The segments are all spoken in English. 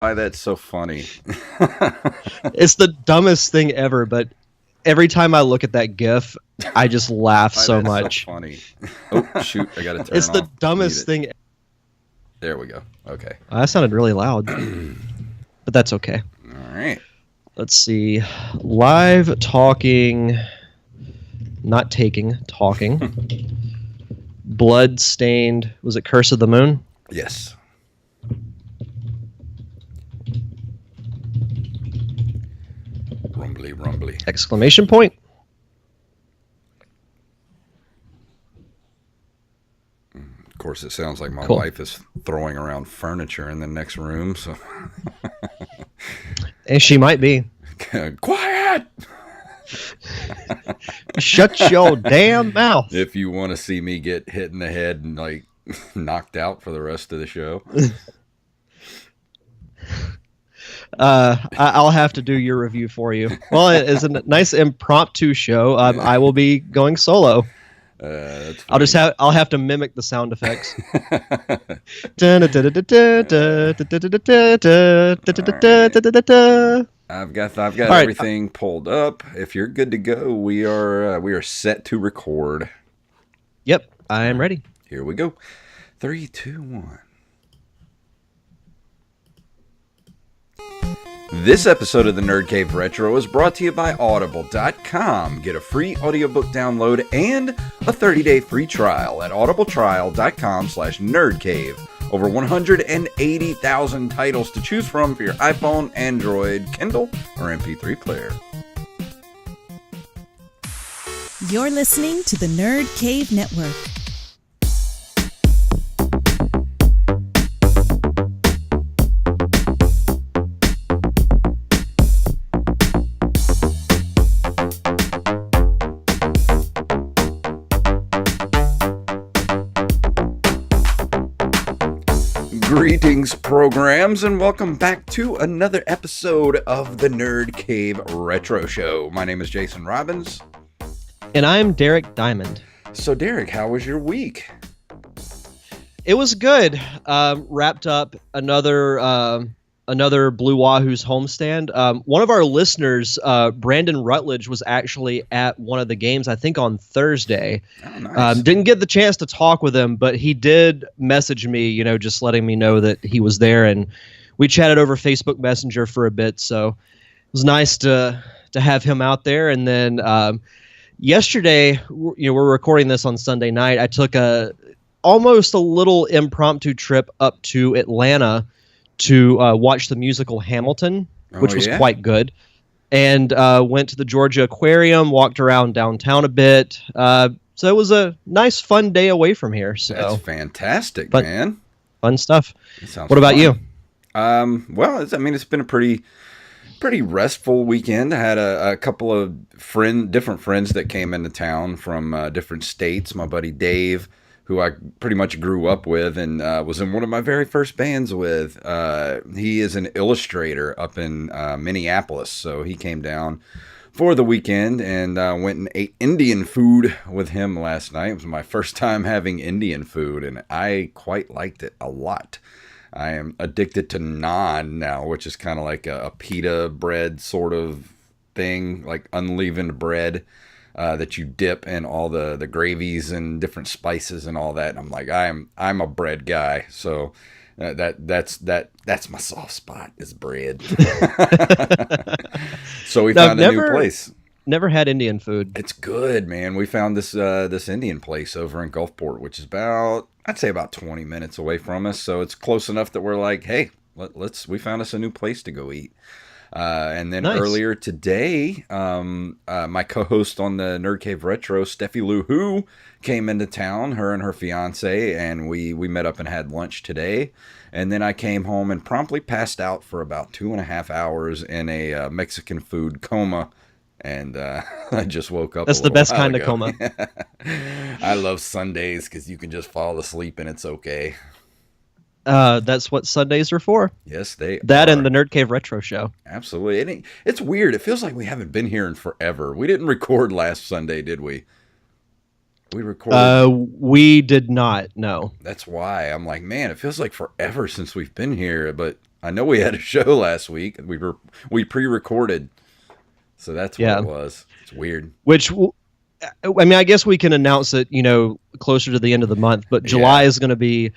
Why that's so funny. It's the dumbest thing ever, but every time I look at that GIF, I just laugh Why so that's much. so funny. Oh, shoot. I got to turn It's the off. dumbest thing. There we go. Okay. That sounded really loud, but that's okay. All right. Let's see. Live talking, not taking, talking. Bloodstained. Was it Curse of the Moon? Yes. Rumbly, rumbly. Exclamation point. Of course, it sounds like my Cool. wife is throwing around furniture in the next room. So, And she might be. quiet. Shut your damn mouth. If you want to see me get hit in the head and like knocked out for the rest of the show. I'll have to do your review for you. Well, it is a nice impromptu show. I will be going solo. That's I'll have to mimic the sound effects. I've got right. everything pulled up. If you're good to go, we are set to record. Yep, I am ready. Here we go. 3, 2, 1. This episode of the Nerd Cave Retro is brought to you by Audible.com. Get a free audiobook download and a 30-day free trial at audibletrial.com/nerdcave. Over 180,000 titles to choose from for your iPhone, Android, Kindle, or MP3 player. You're listening to the Nerd Cave Network. Greetings, programs, and welcome back to another episode of the Nerd Cave Retro Show. My name is Jason Robbins. And I'm Derek Diamond. So, Derek, how was your week? It was good. Wrapped up another Blue Wahoo's homestand. One of our listeners, Brandon Rutledge, was actually at one of the games, I think on Thursday. Oh, nice. Didn't get the chance to talk with him, but he did message me, just letting me know that he was there, and we chatted over Facebook Messenger for a bit. So it was nice to have him out there. And then yesterday, we're recording this on Sunday night. I took almost a little impromptu trip up to Atlanta to watch the musical Hamilton, which was quite good, and went to the Georgia Aquarium, walked around downtown a bit. So it was a nice, fun day away from here. So that's fantastic, man. Fun stuff. What about you? Well, it's been a pretty restful weekend. I had a couple of different friends that came into town from different states. My buddy Dave, who I pretty much grew up with and was in one of my very first bands with. He is an illustrator up in Minneapolis, so he came down for the weekend and went and ate Indian food with him last night. It was my first time having Indian food, and I quite liked it a lot. I am addicted to naan now, which is kind of like a pita bread sort of thing, like unleavened bread. That you dip in all the gravies and different spices and all that. And I'm like, I'm a bread guy, so that's my soft spot is bread. So we found a new place. Never had Indian food. It's good, man. We found this Indian place over in Gulfport, which is I'd say about 20 minutes away from us. So it's close enough that we're like, hey, we found us a new place to go eat. And then earlier today, my co-host on the Nerd Cave Retro, Steffi Lou Who, came into town, her and her fiance, and we met up and had lunch today. And then I came home and promptly passed out for about 2.5 hours in a Mexican food coma. And I just woke up. That's the best kind of coma. I love Sundays because you can just fall asleep and it's okay. That's what Sundays are for. Yes, they that are. And the Nerd Cave Retro Show. Absolutely. It's weird. It feels like we haven't been here in forever. We didn't record last Sunday, did we? We recorded. We did not. No. That's why I'm like, man, it feels like forever since we've been here. But I know we had a show last week. We pre-recorded, so that's what it was. It's weird. I mean, I guess we can announce it, closer to the end of the month, but July is going to be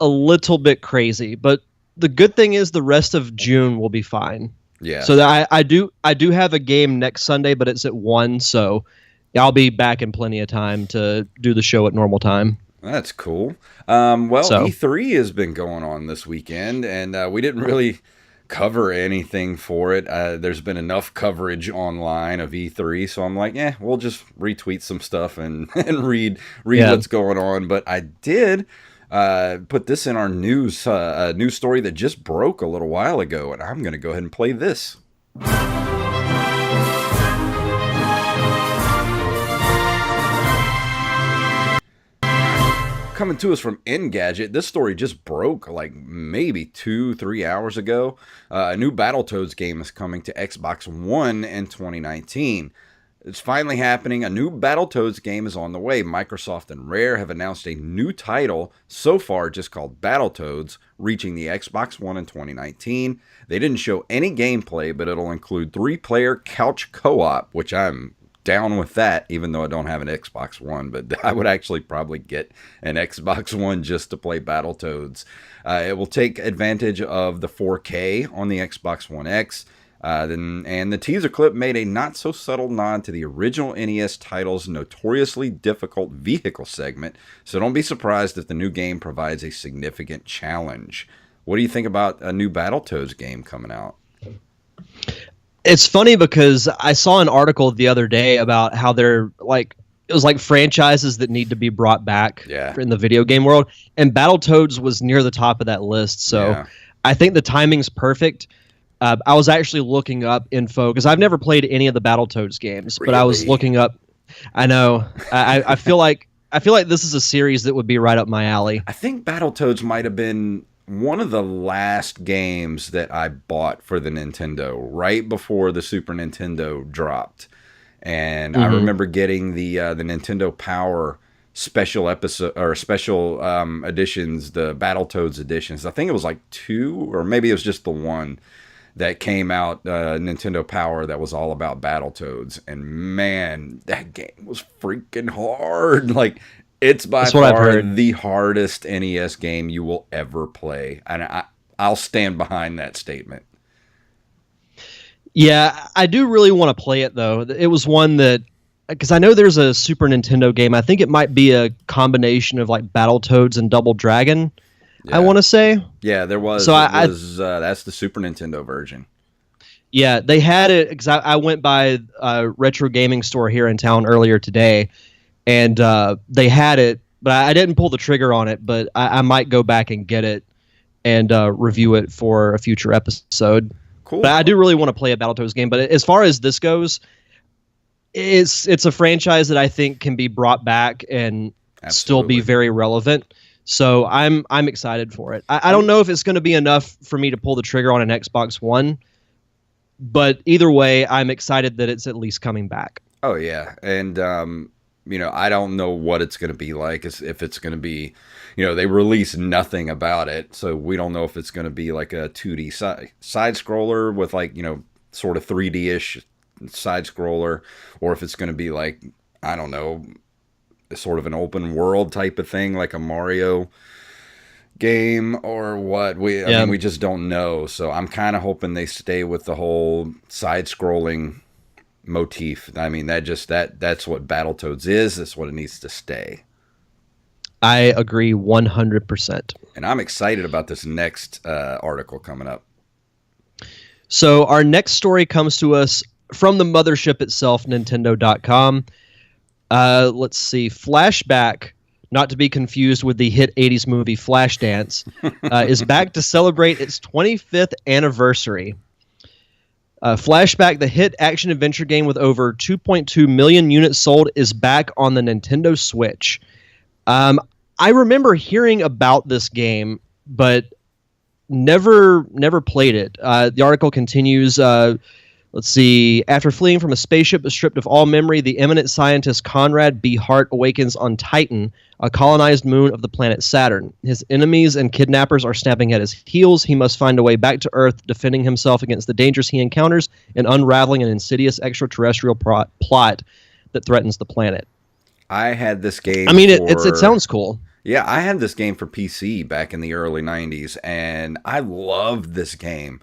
a little bit crazy. But the good thing is the rest of June will be fine. Yeah. So I do have a game next Sunday, but it's at 1, so I'll be back in plenty of time to do the show at normal time. That's cool. E3 has been going on this weekend, and we didn't really cover anything for it. There's been enough coverage online of E3, so I'm like, we'll just retweet some stuff and read what's going on. But I did put this in our news story that just broke a little while ago, and I'm going to go ahead and play this. Coming to us from Engadget, this story just broke like maybe 2-3 hours ago. A new Battletoads game is coming to Xbox One in 2019. It's finally happening. A new Battletoads game is on the way. Microsoft and Rare have announced a new title, so far just called Battletoads, reaching the Xbox One in 2019. They didn't show any gameplay, but it'll include 3-player couch co-op, which I'm down with that, even though I don't have an Xbox One, but I would actually probably get an Xbox One just to play Battletoads. It will take advantage of the 4K on the Xbox One X, and the teaser clip made a not-so-subtle nod to the original NES title's notoriously difficult vehicle segment, so don't be surprised if the new game provides a significant challenge. What do you think about a new Battletoads game coming out? It's funny because I saw an article the other day about how they're it was like franchises that need to be brought back in the video game world, and Battletoads was near the top of that list. So I think the timing's perfect. I was actually looking up info because I've never played any of the Battletoads games, but I was looking up. I know. I feel like this is a series that would be right up my alley. I think Battletoads might have been one of the last games that I bought for the Nintendo right before the Super Nintendo dropped, and I remember getting the Nintendo Power special episode or special editions, the Battletoads editions. I think it was like 2, or maybe it was just the one that came out, Nintendo Power, that was all about Battletoads, and man, that game was freaking hard. It's by far the hardest NES game you will ever play. And I'll stand behind that statement. Yeah, I do really want to play it, though. It was one that, because I know there's a Super Nintendo game. I think it might be a combination of Battletoads and Double Dragon, I want to say. Yeah, there was. So that's the Super Nintendo version. Yeah, they had it, because I went by a retro gaming store here in town earlier today, and they had it, but I didn't pull the trigger on it, but I might go back and get it and review it for a future episode. Cool. But I do really want to play a Battletoads game. But as far as this goes, it's a franchise that I think can be brought back and still be very relevant. So I'm excited for it. I don't know if it's going to be enough for me to pull the trigger on an Xbox One, but either way, I'm excited that it's at least coming back. Oh, yeah. And I don't know what it's going to be like. If it's going to be, they release nothing about it, so we don't know if it's going to be like a 2D side scroller with sort of 3D-ish side scroller, or if it's going to be I don't know, sort of an open world type of thing, like a Mario game or what. I mean, we just don't know. So I'm kind of hoping they stay with the whole side scrolling motif. I mean, that's what Battletoads is. That's what it needs to stay. I agree 100%. And I'm excited about this next article coming up. So our next story comes to us from the mothership itself, Nintendo.com. Let's see. Flashback, not to be confused with the hit 80s movie Flashdance, is back to celebrate its 25th anniversary. Flashback, the hit action-adventure game with over 2.2 million units sold, is back on the Nintendo Switch. I remember hearing about this game, but never played it. The article continues, Let's see. After fleeing from a spaceship stripped of all memory, the eminent scientist Conrad B. Hart awakens on Titan, a colonized moon of the planet Saturn. His enemies and kidnappers are snapping at his heels. He must find a way back to Earth, defending himself against the dangers he encounters and unraveling an insidious extraterrestrial plot that threatens the planet. I had this game. I mean, it sounds cool. Yeah, I had this game for PC back in the early 90s, and I loved this game.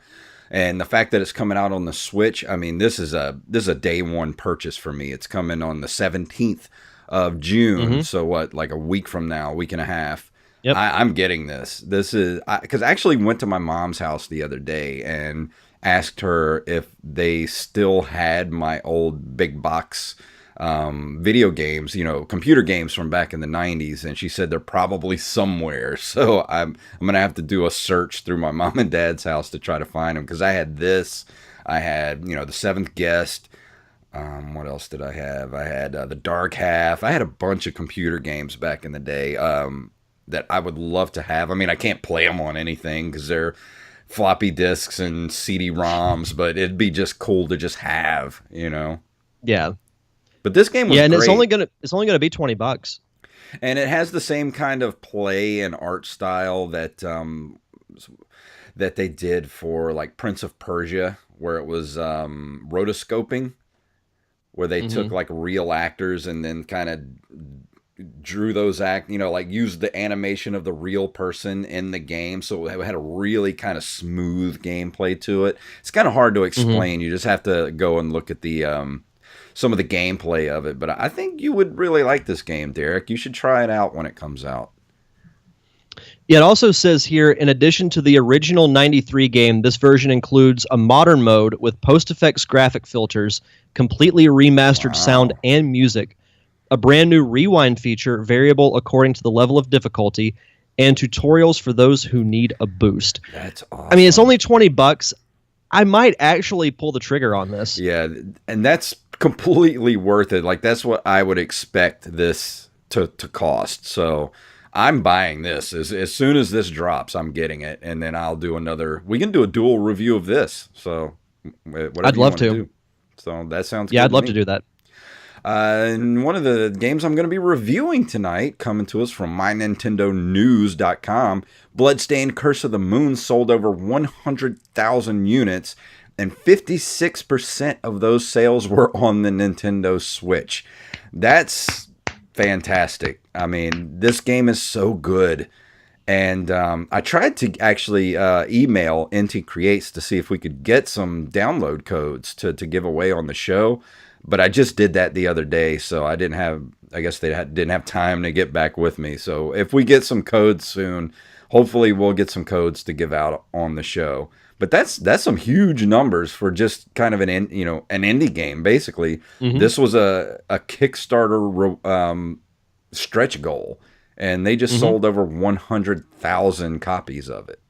And the fact that it's coming out on the Switch, I mean, this is a day one purchase for me. It's coming on the 17th of June. So what, like a week from now, week and a half. Yep. I'm getting this. This is because I actually went to my mom's house the other day and asked her if they still had my old big box video games, computer games from back in the 90s, and she said they're probably somewhere. So I'm gonna have to do a search through my mom and dad's house to try to find them, because I had this, I had the Seventh Guest. What else did I have? I had the Dark Half. I had a bunch of computer games back in the day that I would love to have. I mean, I can't play them on anything because they're floppy disks and CD-ROMs, but it'd be just cool to just have, Yeah. But this game was and great. it's only gonna be $20, and it has the same kind of play and art style that they did for like Prince of Persia, where it was rotoscoping, where they took like real actors and then kind of drew those like used the animation of the real person in the game, so it had a really kind of smooth gameplay to it. It's kind of hard to explain. You just have to go and look at the some of the gameplay of it, but I think you would really like this game, Derek. You should try it out when it comes out. Yeah, it also says here, in addition to the original 93 game, this version includes a modern mode with post-effects graphic filters, completely remastered sound and music, a brand new rewind feature, variable according to the level of difficulty, and tutorials for those who need a boost. That's awesome. I mean, it's only $20. I might actually pull the trigger on this. Yeah, and that's completely worth it. Like, that's what I would expect this to cost. So I'm buying this. As soon as this drops, I'm getting it. And then I'll do we can do a dual review of this. So whatever I'd love to. do. So that sounds good. Yeah, I'd love to do that. And one of the games I'm going to be reviewing tonight, coming to us from MyNintendoNews.com, Bloodstained Curse of the Moon sold over 100,000 units, and 56% of those sales were on the Nintendo Switch. That's fantastic. I mean, this game is so good. And I tried to actually email NT Creates to see if we could get some download codes to give away on the show. But I just did that the other day, so I guess they didn't have time to get back with me. So if we get some codes soon, hopefully we'll get some codes to give out on the show. But that's some huge numbers for just kind of an indie game, basically. This was a Kickstarter stretch goal, and they just sold over 100,000 copies of it.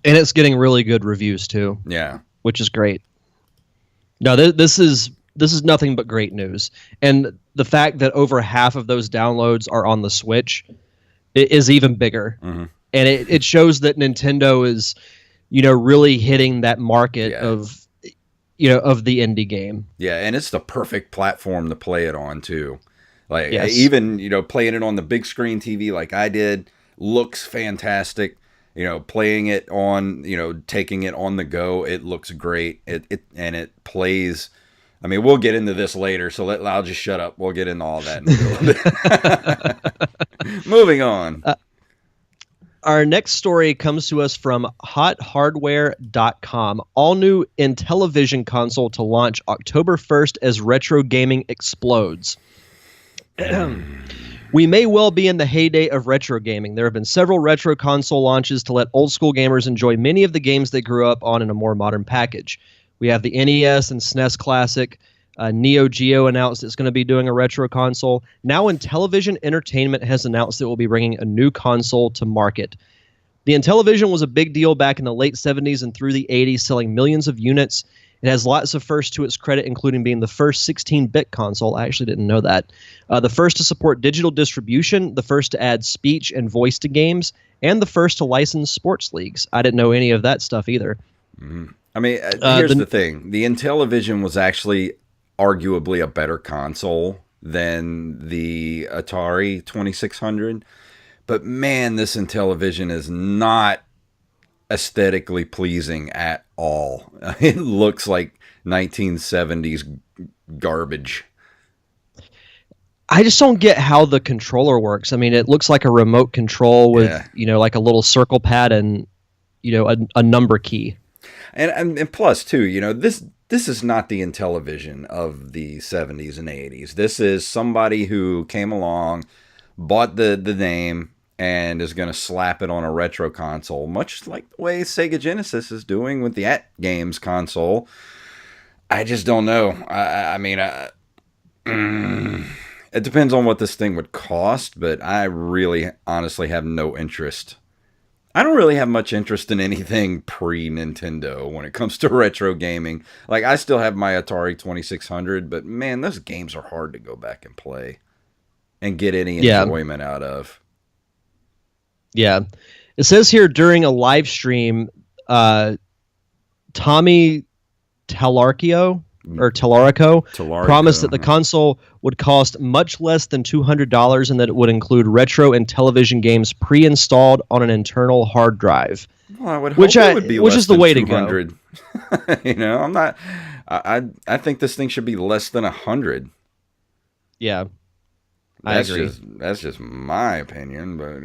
And it's getting really good reviews too. Yeah, which is great. No, this is nothing but great news. And the fact that over half of those downloads are on the Switch is even bigger. And it shows that Nintendo is, really hitting that market of the indie game. Yeah, and it's the perfect platform to play it on too. Like even, playing it on the big screen TV like I did looks fantastic. Playing it on, taking it on the go, it looks great. It plays. I mean, we'll get into this later, so I'll just shut up. We'll get into all that in a little bit. Moving on. Our next story comes to us from hothardware.com. All new Intellivision console to launch October 1st as retro gaming explodes. We may well be in the heyday of retro gaming. There have been several retro console launches to let old school gamers enjoy many of the games they grew up on in a more modern package. We have the NES and SNES Classic. Neo Geo announced it's going to be doing a retro console. Now Intellivision Entertainment has announced it will be bringing a new console to market. The Intellivision was a big deal back in the late 70s and through the 80s, selling millions of units. It has lots of firsts to its credit, including being the first 16-bit console. I actually didn't know that. The first to support digital distribution, the first to add speech and voice to games, and the first to license sports leagues. I didn't know any of that stuff either. I mean, here's the thing. The Intellivision was actually arguably a better console than the Atari 2600. But man, this Intellivision is not aesthetically pleasing at all. It looks like 1970s garbage. I just don't get how the controller works. I mean, it looks like a remote control with, like a little circle pad and, a number key. And plus, too, this is not the Intellivision of the 70s and 80s. This is somebody who came along, bought the name, and is going to slap it on a retro console, much like the way Sega Genesis is doing with the AtGames console. I just don't know. I mean, it depends on what this thing would cost, but I really honestly have no interest. I don't really have much interest in anything pre-Nintendo when it comes to retro gaming. Like, I still have my Atari 2600, but man, those games are hard to go back and play and get any enjoyment out of. Yeah. It says here during a live stream, Tommy Tallarico promised that the console would cost much less than $200 and that it would include retro and television games pre-installed on an internal hard drive. Well, I would hope it would be less than 200. I'm not. I think this thing should be less than 100. Yeah. I agree. That's just my opinion, but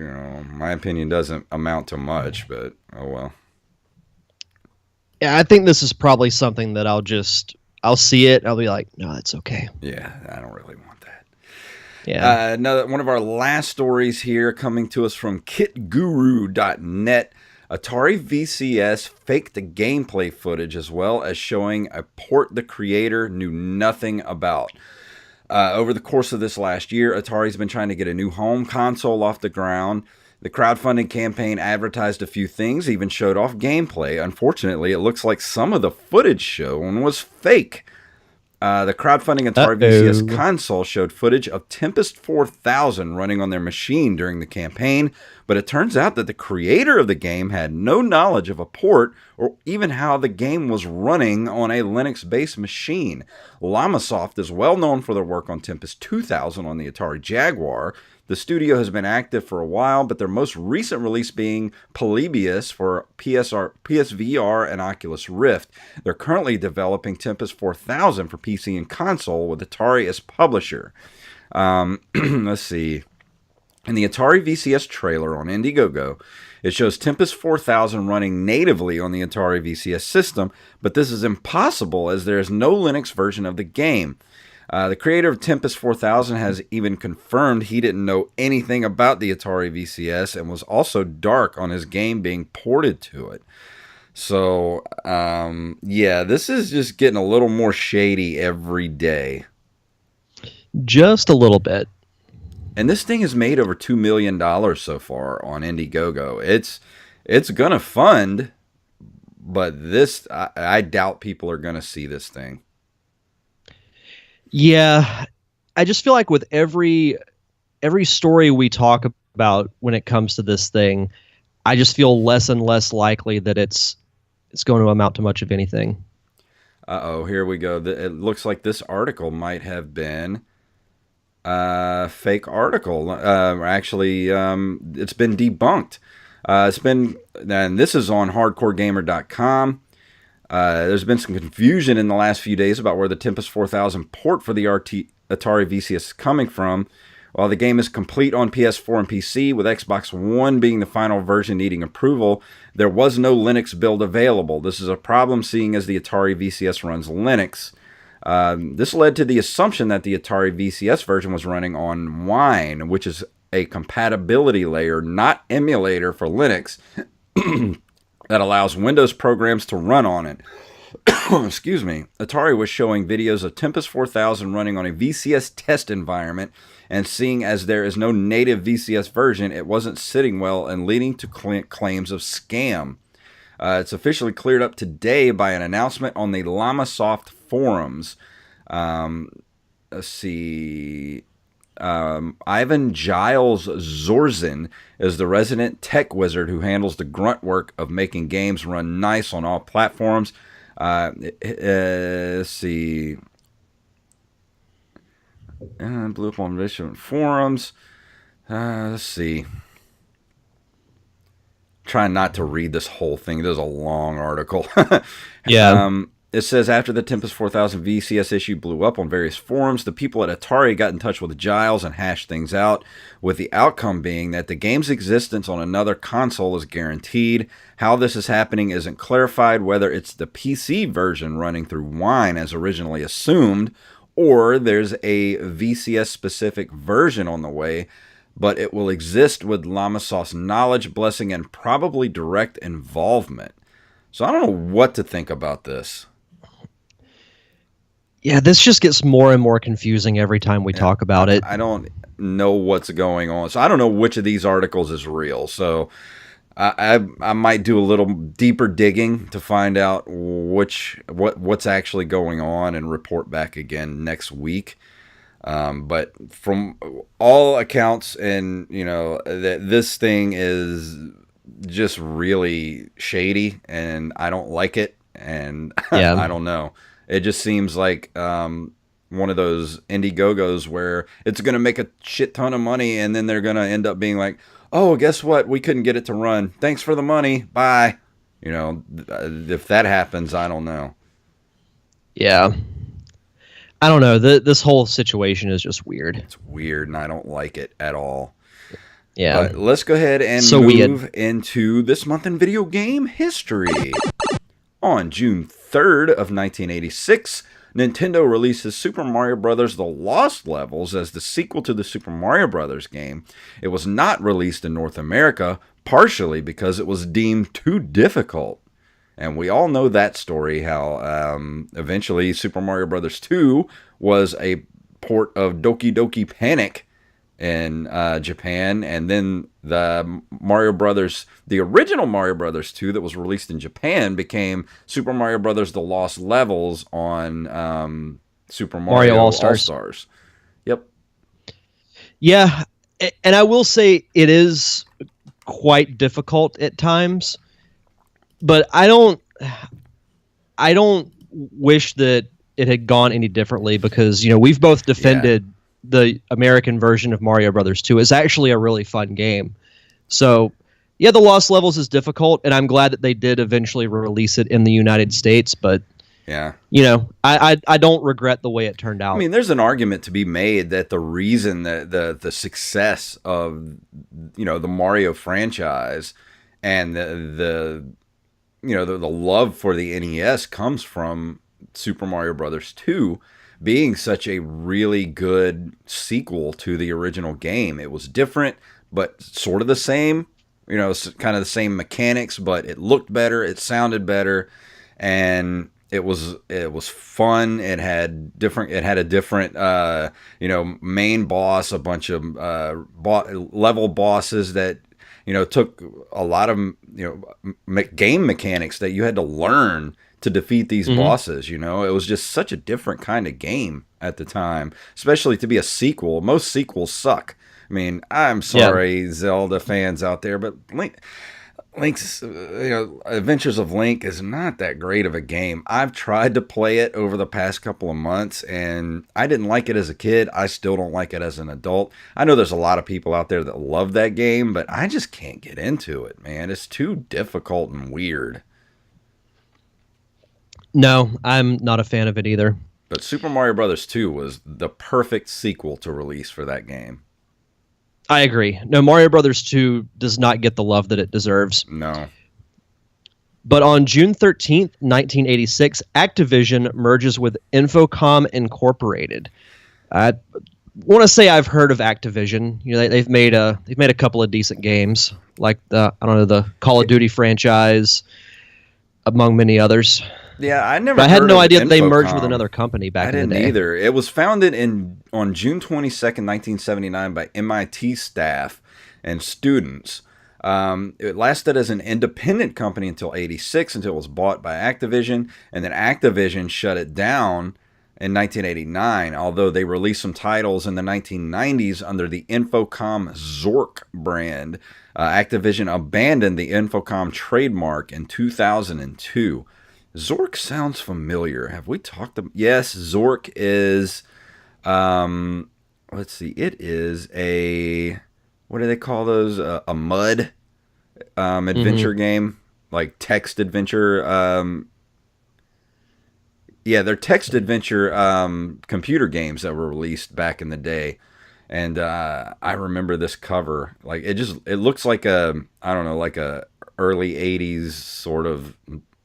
my opinion doesn't amount to much, but oh well. Yeah, I think this is probably something that I'll see it, and I'll be like, no, that's okay. Yeah, I don't really want that. Yeah. One of our last stories here coming to us from kitguru.net. Atari VCS faked the gameplay footage as well as showing a port the creator knew nothing about. Over the course of this last year, Atari's been trying to get a new home console off the ground. The crowdfunding campaign advertised a few things, even showed off gameplay. Unfortunately, it looks like some of the footage shown was fake. The crowdfunding Atari VCS console showed footage of Tempest 4000 running on their machine during the campaign, but it turns out that the creator of the game had no knowledge of a port or even how the game was running on a Linux-based machine. Llamasoft is well known for their work on Tempest 2000 on the Atari Jaguar. The studio has been active for a while, but their most recent release being Polybius for PSVR and Oculus Rift. They're currently developing Tempest 4000 for PC and console with Atari as publisher. Let's see. In the Atari VCS trailer on Indiegogo, it shows Tempest 4000 running natively on the Atari VCS system, but this is impossible as there is no Linux version of the game. The creator of Tempest 4000 has even confirmed he didn't know anything about the Atari VCS and was also dark on his game being ported to it. So, this is just getting a little more shady every day. Just a little bit. And this thing has made over $2 million so far on Indiegogo. It's going to fund, but I doubt people are going to see this thing. Yeah, I just feel like with every story we talk about when it comes to this thing, I just feel less and less likely that it's going to amount to much of anything. Uh-oh, here we go. It looks like this article might have been a fake article. Actually, it's been debunked. And this is on hardcoregamer.com. There's been some confusion in the last few days about where the Tempest 4000 port for the Atari VCS is coming from. While the game is complete on PS4 and PC, with Xbox One being the final version needing approval, there was no Linux build available. This is a problem seeing as the Atari VCS runs Linux. This led to the assumption that the Atari VCS version was running on Wine, which is a compatibility layer, not emulator for Linux, that allows Windows programs to run on it. Excuse me. Atari was showing videos of Tempest 4000 running on a VCS test environment, and seeing as there is no native VCS version, it wasn't sitting well and leading to claims of scam. It's officially cleared up today by an announcement on the Llamasoft forums. Let's see. Ivan Giles Zorzin is the resident tech wizard who handles the grunt work of making games run nice on all platforms. Let's see. Blew up on different forums. Let's see. Trying not to read this whole thing. There's a long article. Yeah. It says, after the Tempest 4000 VCS issue blew up on various forums, the people at Atari got in touch with Giles and hashed things out, with the outcome being that the game's existence on another console is guaranteed. How this is happening isn't clarified, whether it's the PC version running through Wine as originally assumed, or there's a VCS-specific version on the way, but it will exist with Lamasoft's knowledge, blessing, and probably direct involvement. So I don't know what to think about this. Yeah, this just gets more and more confusing every time we talk about it. I don't know what's going on. So I don't know which of these articles is real. So I might do a little deeper digging to find out what's actually going on and report back again next week. But from all accounts, and this thing is just really shady, and I don't like it, and Yeah. I don't know. It just seems like one of those Indiegogos where it's going to make a shit ton of money, and then they're going to end up being like, oh, guess what? We couldn't get it to run. Thanks for the money. Bye. If that happens, I don't know. Yeah. I don't know. This whole situation is just weird. It's weird, and I don't like it at all. Yeah. But let's go ahead and move into this month in video game history. On June 3rd of 1986, Nintendo releases Super Mario Bros. The Lost Levels as the sequel to the Super Mario Bros. Game. It was not released in North America, partially because it was deemed too difficult. And we all know that story, how eventually Super Mario Bros. 2 was a port of Doki Doki Panic in Japan, and then the original Mario Bros. 2 that was released in Japan became Super Mario Bros. The Lost Levels on Super Mario All-Stars. Yep. Yeah, and I will say it is quite difficult at times, but I don't wish that it had gone any differently, because we've both defended the American version of Mario Brothers 2 is actually a really fun game. So, yeah, the Lost Levels is difficult, and I'm glad that they did eventually release it in the United States, but yeah, I don't regret the way it turned out. I mean, there's an argument to be made that the reason that the success of the Mario franchise and the love for the NES comes from Super Mario Brothers 2 being such a really good sequel to the original game. It was different, but sort of the same, kind of the same mechanics, but it looked better, it sounded better, and it was fun. It had a different main boss, a bunch of level bosses that took a lot of game mechanics that you had to learn to defeat these bosses. It was just such a different kind of game at the time, especially to be a sequel. Most sequels suck. I mean, I'm sorry, Zelda fans out there, but Link's Adventures of Link is not that great of a game. I've tried to play it over the past couple of months, and I didn't like it as a kid. I still don't like it as an adult. I know there's a lot of people out there that love that game, but I just can't get into it, man. It's too difficult and weird. No, I'm not a fan of it either. But Super Mario Bros. 2 was the perfect sequel to release for that game. I agree. No, Mario Brothers 2 does not get the love that it deserves. No. But on June 13th, 1986, Activision merges with Infocom Incorporated. I want to say I've heard of Activision. They've made a couple of decent games, like the Call of Duty franchise, among many others. Yeah, I had no idea that they merged with another company back in the day. I didn't either. It was founded on June 22nd, 1979 by MIT staff and students. It lasted as an independent company until 86, until it was bought by Activision, and then Activision shut it down in 1989, although they released some titles in the 1990s under the Infocom Zork brand. Activision abandoned the Infocom trademark in 2002. Zork sounds familiar. Have we talked about... Yes, Zork is... let's see. It is a... What do they call those? A mud adventure game? Like text adventure. Yeah, they're text adventure computer games that were released back in the day. And I remember this cover. Like it looks like I don't know, like a early 80s sort of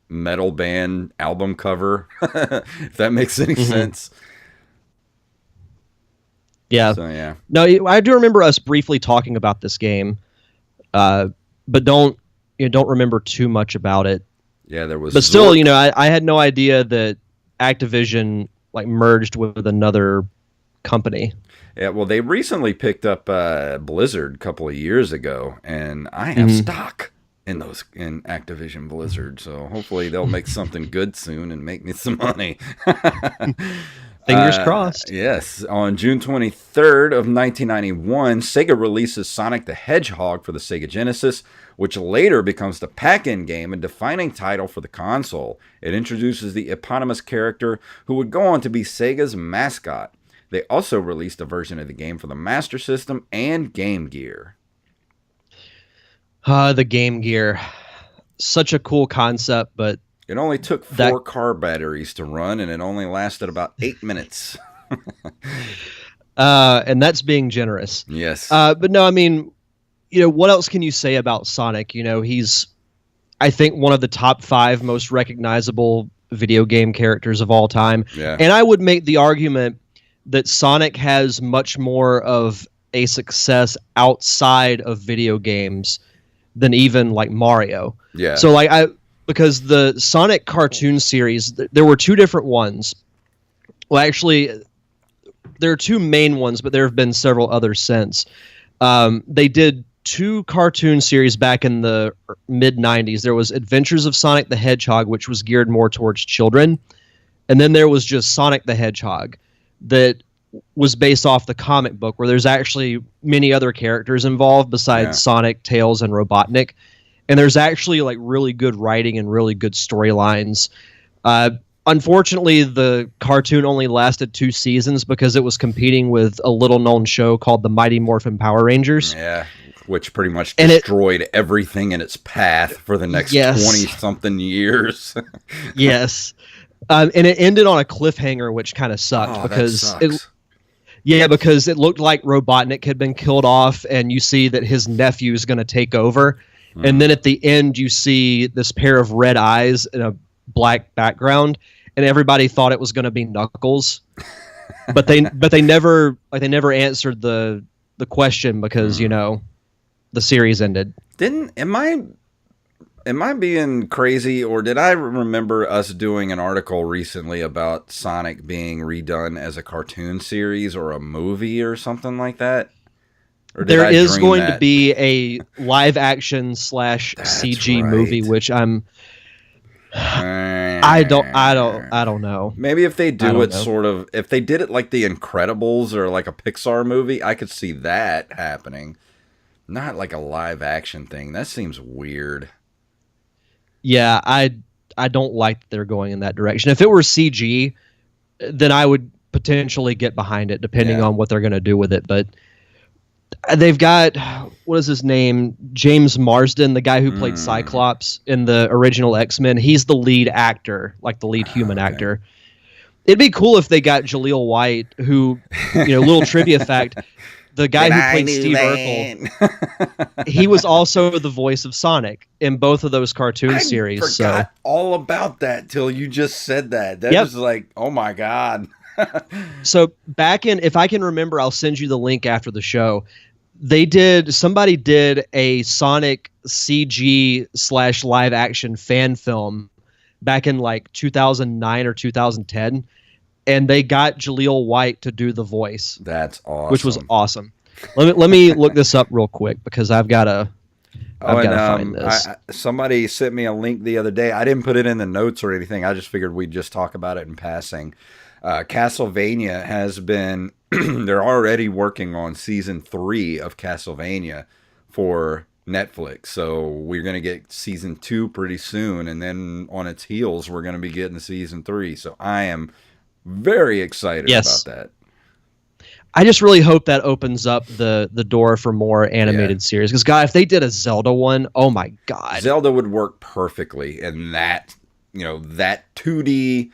metal band album cover, if that makes any sense. Yeah. So yeah. No, I do remember us briefly talking about this game, but don't remember too much about it. Yeah, there was. But still, I had no idea that Activision like merged with another company. Yeah, well, they recently picked up Blizzard a couple of years ago, and I have stock in Activision Blizzard, so hopefully they'll make something good soon and make me some money. Fingers crossed. Yes. On June 23rd of 1991, Sega releases Sonic the Hedgehog for the Sega Genesis, which later becomes the pack-in game and defining title for the console. It introduces the eponymous character who would go on to be Sega's mascot. They also released a version of the game for the Master System and Game Gear. The Game Gear. Such a cool concept, but it only took 4 car batteries to run, and it only lasted about 8 minutes. And that's being generous. Yes. But no, I mean, what else can you say about Sonic? He's, I think, one of the top 5 most recognizable video game characters of all time. Yeah. And I would make the argument that Sonic has much more of a success outside of video games than even like Mario. Yeah. So because the Sonic cartoon series, there were 2 different ones. Well, actually, there are 2 main ones, but there have been several others since. They did 2 cartoon series back in the mid-90s. There was Adventures of Sonic the Hedgehog, which was geared more towards children. And then there was just Sonic the Hedgehog that was based off the comic book, where there's actually many other characters involved besides Sonic, Tails, and Robotnik. And there's actually like really good writing and really good storylines. Unfortunately, the cartoon only lasted 2 seasons because it was competing with a little-known show called the Mighty Morphin Power Rangers. Yeah, which pretty much destroyed everything in its path for the next 20-something years. Yes. And it ended on a cliffhanger, which kind of sucked because because it looked like Robotnik had been killed off, and you see that his nephew is going to take over. And then at the end, you see this pair of red eyes in a black background, and everybody thought it was going to be Knuckles, but they never answered the question because the series ended. Am I being crazy, or did I remember us doing an article recently about Sonic being redone as a cartoon series or a movie or something like that? Or there is going to be a live action / CG movie, which I don't know. Maybe if they do it if they did it like The Incredibles or like a Pixar movie, I could see that happening. Not like a live action thing. That seems weird. Yeah, I don't like that they're going in that direction. If it were CG, then I would potentially get behind it, depending on what they're going to do with it. But they've got, what is his name? James Marsden, the guy who played Cyclops in the original X-Men. He's the lead actor, like the lead human actor. It'd be cool if they got Jaleel White, who, little trivia fact, the guy who played Steve Urkel, he was also the voice of Sonic in both of those cartoon series. I forgot all about that till you just said that. That was like, oh my God. So back in, if I can remember, I'll send you the link after the show. Somebody did a Sonic CG / live action fan film back in like 2009 or 2010. And they got Jaleel White to do the voice. That's awesome. Which was awesome. Let me look this up real quick because I've got to find this. Somebody sent me a link the other day. I didn't put it in the notes or anything. I just figured we'd just talk about it in passing. Castlevania has been... they're already working on season 3 of Castlevania for Netflix. So we're going to get season 2 pretty soon. And then on its heels, we're going to be getting season 3. So I am very excited about Yes. that. I just really hope that opens up the door for more animated series. Because, God, if they did a Zelda one, oh my God. Zelda would work perfectly in that, that 2D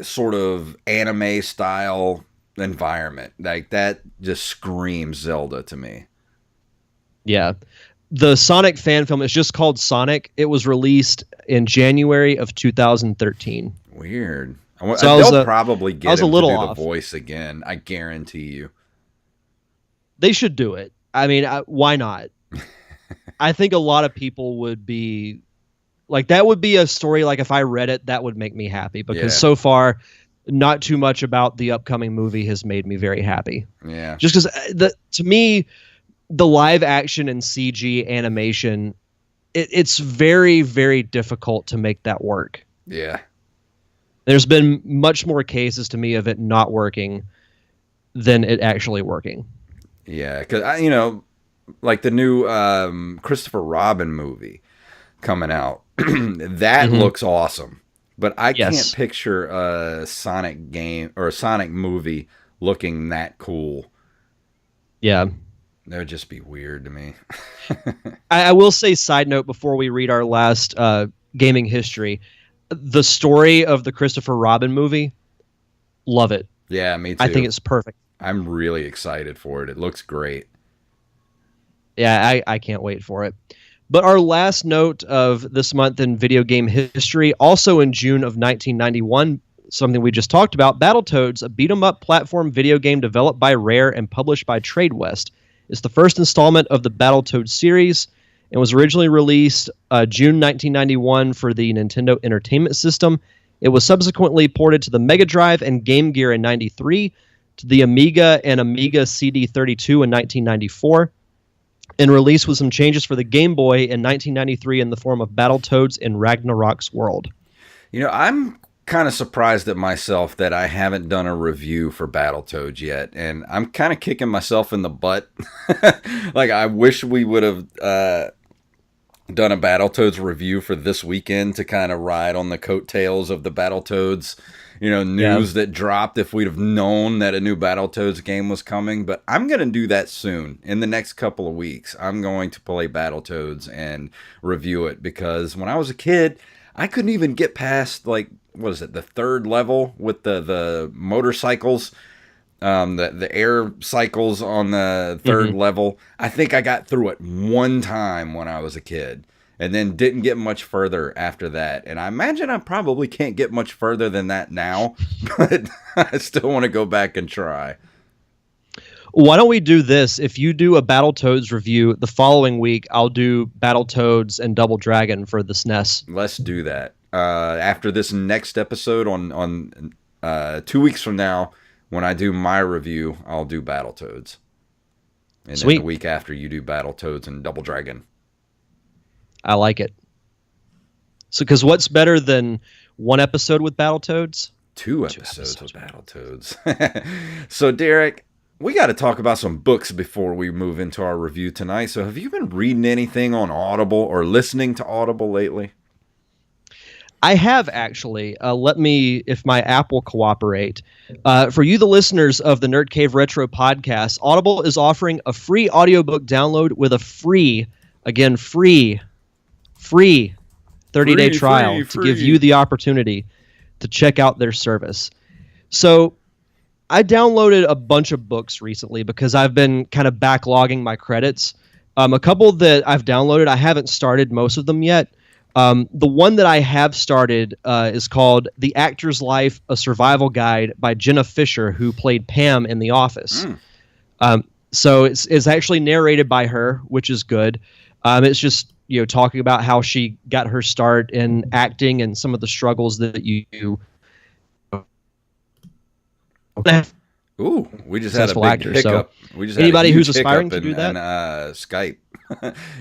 sort of anime style environment. Like, that just screams Zelda to me. Yeah. The Sonic fan film is just called Sonic. It was released in January of 2013. Weird. So they'll probably get him to do the voice again. I guarantee you. They should do it. I mean, why not? I think a lot of people would be like, that would be a story. Like, if I read it, that would make me happy, because so far, not too much about the upcoming movie has made me very happy. Yeah. Just because to me, the live action and CG animation, it's very, very difficult to make that work. Yeah. There's been much more cases to me of it not working than it actually working. Yeah, because like the new Christopher Robin movie coming out, that looks awesome. But I can't picture a Sonic game or a Sonic movie looking that cool. Yeah. That would just be weird to me. I will say, side note, before we read our last gaming history, the story of the Christopher Robin movie, love it. Yeah, me too. I think it's perfect. I'm really excited for it. It looks great. Yeah, I can't wait for it. But our last note of this month in video game history, also in June of 1991, something we just talked about, Battletoads, a beat-em-up platform video game developed by Rare and published by TradeWest. It's the first installment of the Battletoads series and was originally released June 1991 for the Nintendo Entertainment System. It was subsequently ported to the Mega Drive and Game Gear in 93, to the Amiga and Amiga CD32 in 1994, and released with some changes for the Game Boy in 1993 in the form of Battletoads in Ragnarok's World. I'm kind of surprised at myself that I haven't done a review for Battletoads yet, and I'm kind of kicking myself in the butt. Like, I wish we would have done a Battletoads review for this weekend to kind of ride on the coattails of the Battletoads, news that dropped, if we'd have known that a new Battletoads game was coming. But I'm going to do that soon. In the next couple of weeks, I'm going to play Battletoads and review it, because when I was a kid, I couldn't even get past, like, what is it, the third level with the motorcycles, the air cycles on the third level. I think I got through it one time when I was a kid, and then didn't get much further after that. And I imagine I probably can't get much further than that now, but I still want to go back and try. Why don't we do this? If you do a Battletoads review, the following week I'll do Battletoads and Double Dragon for the SNES. Let's do that. After this next episode on 2 weeks from now, when I do my review, I'll do Battletoads. And Sweet. then the week after, you do Battletoads and Double Dragon. I like it. So, because what's better than one episode with Battletoads? Two episodes with Battletoads. So, Derek, we got to talk about some books before we move into our review tonight. So, have you been reading anything on Audible or listening to Audible lately? I have, actually. Let me, if my app will cooperate. For you, the listeners of the Nerd Cave Retro podcast, Audible is offering a free audiobook download with a free 30-day trial to give you the opportunity to check out their service. So I downloaded a bunch of books recently because I've been kind of backlogging my credits. A couple that I've downloaded, I haven't started most of them yet. The one that I have started is called The Actor's Life, A Survival Guide by Jenna Fisher, who played Pam in The Office. So it's actually narrated by her, which is good. It's just, talking about how she got her start in acting and some of the struggles that you Ooh, we just had a big actor, hiccup. So we just anybody had a huge who's aspiring to hiccup do that? in Skype.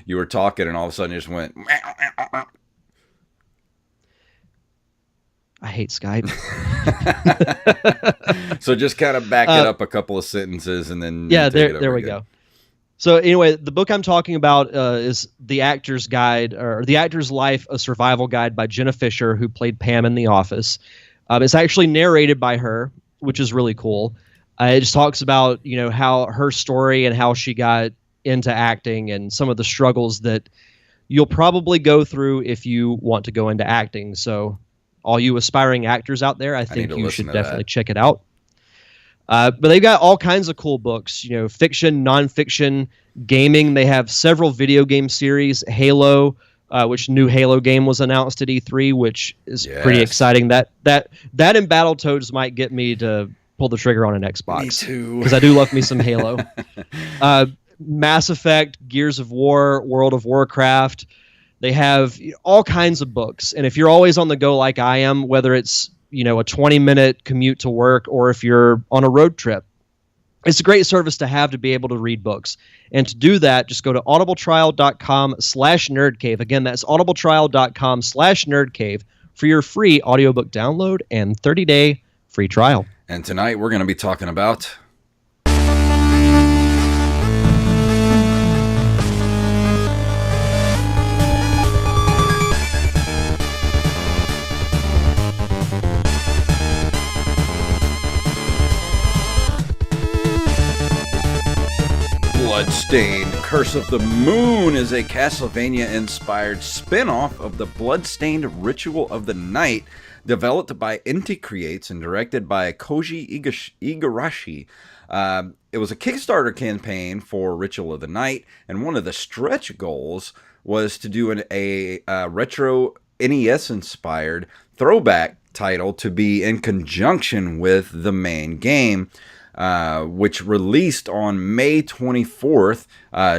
You were talking, and all of a sudden, you just went. I hate Skype. So just kind of back it up a couple of sentences, and then there take it over we again. go. So anyway, the book I'm talking about is The Actor's Guide, or The Actor's Life, a Survival Guide by Jenna Fisher, who played Pam in The Office. It's actually narrated by her, which is really cool. It just talks about, how her story and how she got into acting and some of the struggles that you'll probably go through if you want to go into acting. So all you aspiring actors out there, I think you should definitely check it out. But they've got all kinds of cool books, fiction, nonfiction, gaming. They have several video game series, Halo, which new Halo game was announced at E3, which is pretty exciting. That and Battletoads might get me to pull the trigger on an Xbox. Me too. Because I do love me some Halo. Mass Effect, Gears of War, World of Warcraft. They have all kinds of books. And if you're always on the go like I am, whether it's a 20-minute commute to work or if you're on a road trip, it's a great service to have to be able to read books. And to do that, just go to audibletrial.com/nerdcave. Again, that's audibletrial.com/nerdcave for your free audiobook download and 30-day free trial. And tonight we're going to be talking about Bloodstained. Curse of the Moon is a Castlevania-inspired spin-off of the Bloodstained Ritual of the Night, developed by Inti Creates and directed by Koji Igarashi. It was a Kickstarter campaign for Ritual of the Night, and one of the stretch goals was to do a retro NES-inspired throwback title to be in conjunction with the main game, which released on May 24th,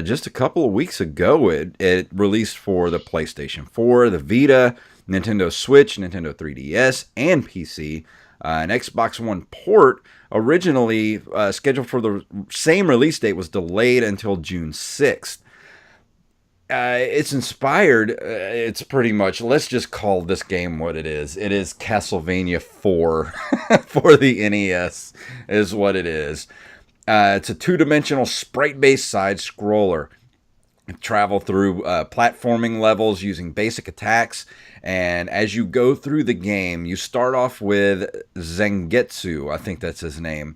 just a couple of weeks ago. It released for the PlayStation 4, the Vita, Nintendo Switch, Nintendo 3DS, and PC. An Xbox One port, originally scheduled for the same release date, was delayed until June 6th. It's inspired, it's pretty much, let's just call this game what it is. It is Castlevania 4 for the NES is what it is. It's a two-dimensional sprite-based side-scroller. Travel through platforming levels using basic attacks, and as you go through the game, you start off with Zangetsu, I think that's his name.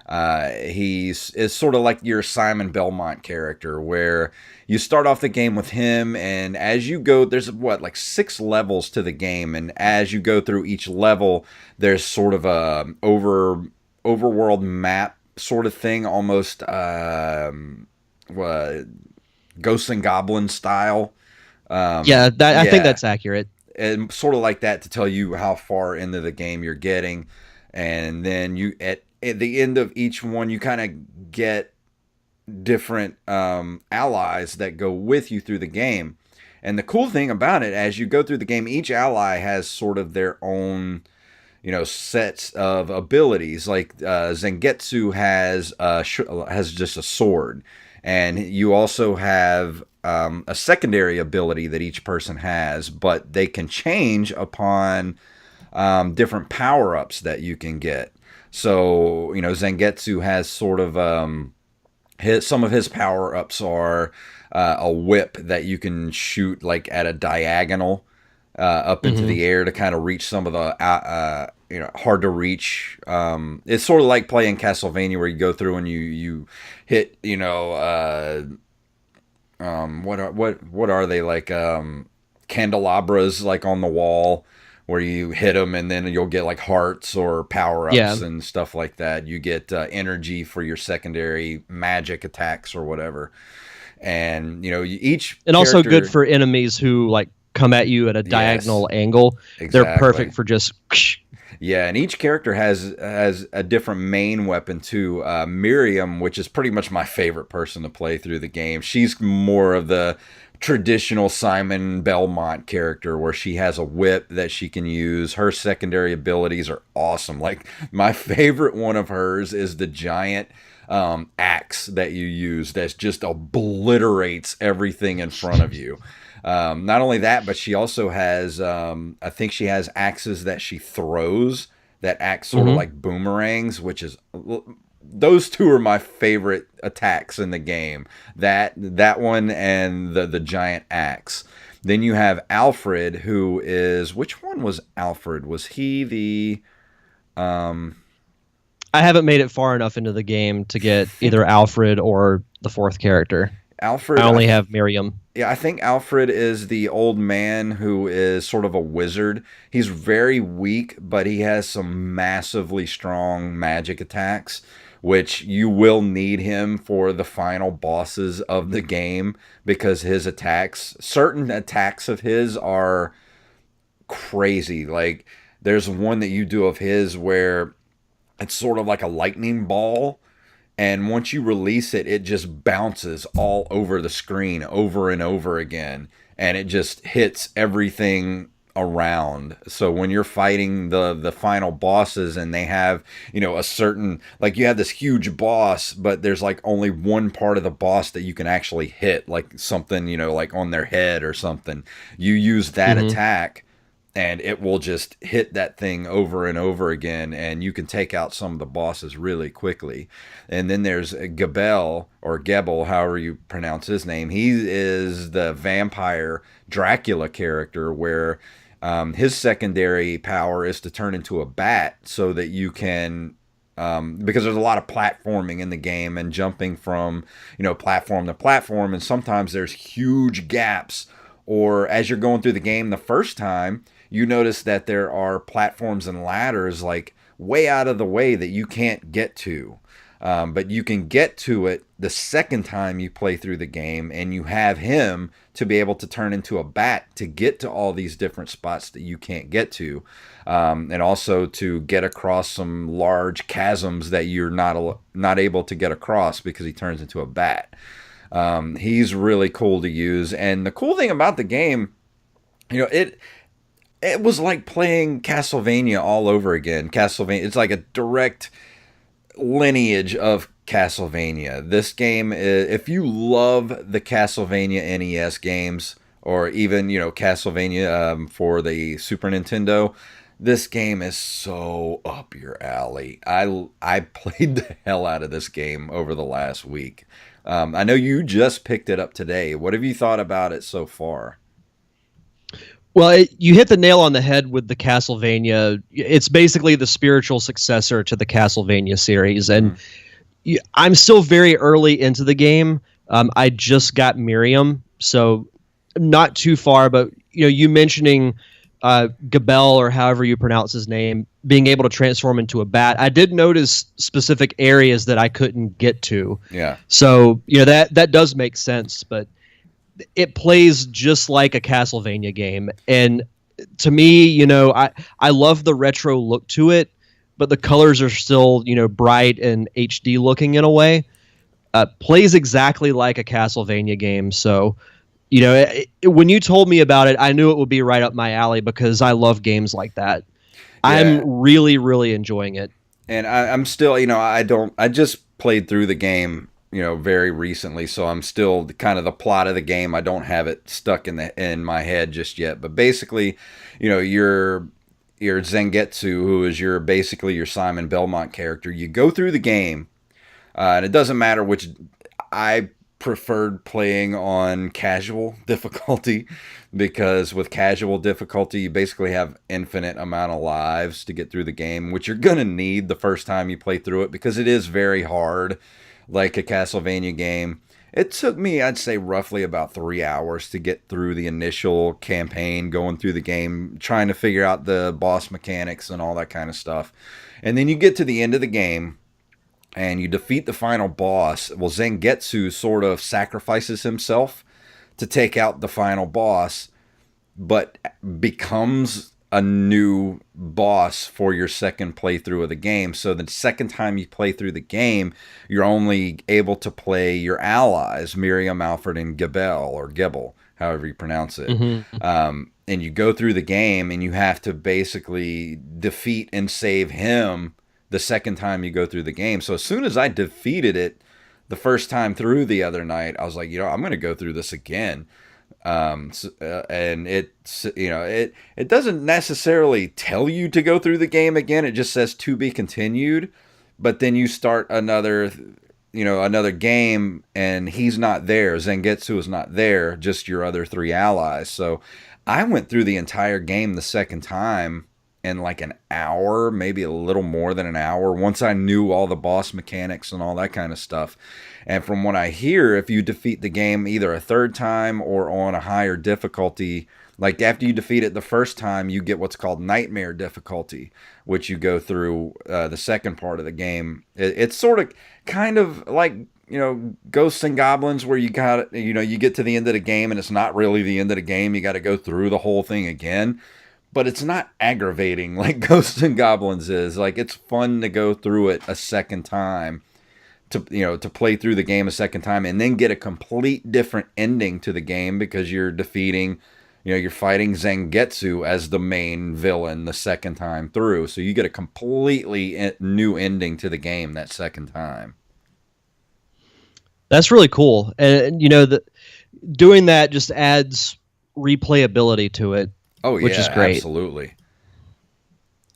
He's sort of like your Simon Belmont character, where you start off the game with him, and as you go, there's like 6 levels to the game, and as you go through each level, there's sort of a overworld map sort of thing, almost Ghosts and Goblins style. I think that's accurate. And sort of like that, to tell you how far into the game you're getting, and then you at the end of each one, you kind of get different allies that go with you through the game. And the cool thing about it, as you go through the game, each ally has sort of their own, sets of abilities. Like Zangetsu has just a sword, and you also have a secondary ability that each person has, but they can change upon different power-ups that you can get. So, Zangetsu has sort of some of his power-ups are a whip that you can shoot like at a diagonal up into the air to kind of reach some of the hard to reach. It's sort of like playing Castlevania, where you go through and you hit what are they, like candelabras like on the wall, where you hit them and then you'll get like hearts or power-ups and stuff like that. You get energy for your secondary magic attacks or whatever. And, each and also good for enemies who like come at you at a diagonal angle. Exactly. They're perfect for just... Yeah, and each character has a different main weapon too. Miriam, which is pretty much my favorite person to play through the game. She's more of the traditional Simon Belmont character, where she has a whip that she can use. Her secondary abilities are awesome. Like, my favorite one of hers is the giant axe that you use that just obliterates everything in front of you. Not only that, but she also has, I think she has axes that she throws that act sort of like boomerangs, which is those two are my favorite attacks in the game. That one and the giant axe. Then you have Alfred, who is, which one was Alfred? Was he the I haven't made it far enough into the game to get either Alfred or the fourth character. Alfred? I only have Miriam. Yeah, I think Alfred is the old man who is sort of a wizard. He's very weak, but he has some massively strong magic attacks, which you will need him for the final bosses of the game because his attacks, certain attacks of his are crazy. Like there's one that you do of his where it's sort of like a lightning ball, and once you release it, it just bounces all over the screen over and over again, and it just hits everything around. So when you're fighting the final bosses and they have, a certain, like you have this huge boss, but there's like only one part of the boss that you can actually hit, like something, like on their head or something. You use that attack and it will just hit that thing over and over again, and you can take out some of the bosses really quickly. And then there's Gebel, or Gebel, however you pronounce his name. He is the vampire Dracula character, where his secondary power is to turn into a bat so that you can... because there's a lot of platforming in the game and jumping from, platform to platform, and sometimes there's huge gaps. Or as you're going through the game the first time, you notice that there are platforms and ladders like way out of the way that you can't get to. But you can get to it the second time you play through the game, and you have him to be able to turn into a bat to get to all these different spots that you can't get to. And also to get across some large chasms that you're not able to get across because he turns into a bat. He's really cool to use. And the cool thing about the game, it was like playing Castlevania all over again. Castlevania, it's like a direct lineage of Castlevania. This game, if you love the Castlevania NES games, or even, Castlevania for the Super Nintendo, this game is so up your alley. I played the hell out of this game over the last week. I know you just picked it up today. What have you thought about it so far? Well, you hit the nail on the head with the Castlevania. It's basically the spiritual successor to the Castlevania series. And I'm still very early into the game. I just got Miriam, so not too far. But, you mentioning Gabel, or however you pronounce his name, being able to transform into a bat. I did notice specific areas that I couldn't get to. Yeah. So, that does make sense, but it plays just like a Castlevania game. And to me, I love the retro look to it, but the colors are still, bright and HD looking in a way. Plays exactly like a Castlevania game. So, when you told me about it, I knew it would be right up my alley because I love games like that. Yeah. I'm really, really enjoying it. And I'm still, I just played through the game, very recently, so I'm still kind of the plot of the game. I don't have it stuck in my head just yet. But basically, your Zangetsu, who is basically your Simon Belmont character, you go through the game, and it doesn't matter which. I preferred playing on casual difficulty, because with casual difficulty you basically have infinite amount of lives to get through the game, which you're gonna need the first time you play through it, because it is very hard, like a Castlevania game. It took me, I'd say, roughly about 3 hours to get through the initial campaign, going through the game, trying to figure out the boss mechanics and all that kind of stuff. And then you get to the end of the game and you defeat the final boss. Well, Zangetsu sort of sacrifices himself to take out the final boss, but becomes a new boss for your second playthrough of the game. So the second time you play through the game, you're only able to play your allies, Miriam, Alfred, and Gebel, however you pronounce it. And you go through the game and you have to basically defeat and save him the second time you go through the game. So as soon as I defeated it the first time through the other night, I was like, I'm going to go through this again. And it's, it doesn't necessarily tell you to go through the game again. It just says to be continued. but then you start another game, and he's not there. Zangetsu is not there, just your other three allies. So I went through the entire game the second time in like an hour, maybe a little more than an hour, once I knew all the boss mechanics and all that kind of stuff. And from what I hear, if you defeat the game either a third time or on a higher difficulty, like after you defeat it the first time, you get what's called nightmare difficulty, which you go through the second part of the game. It's sort of kind of like, Ghosts and Goblins, where you get to the end of the game and it's not really the end of the game. You got to go through the whole thing again. But it's not aggravating like Ghosts and Goblins is. Like, it's fun to go through it a second time, to play through the game a second time, and then get a complete different ending to the game, because you're fighting Zangetsu as the main villain the second time through. So you get a completely new ending to the game that second time. That's really cool. And doing that just adds replayability to it. Oh, yeah, which is great. Absolutely.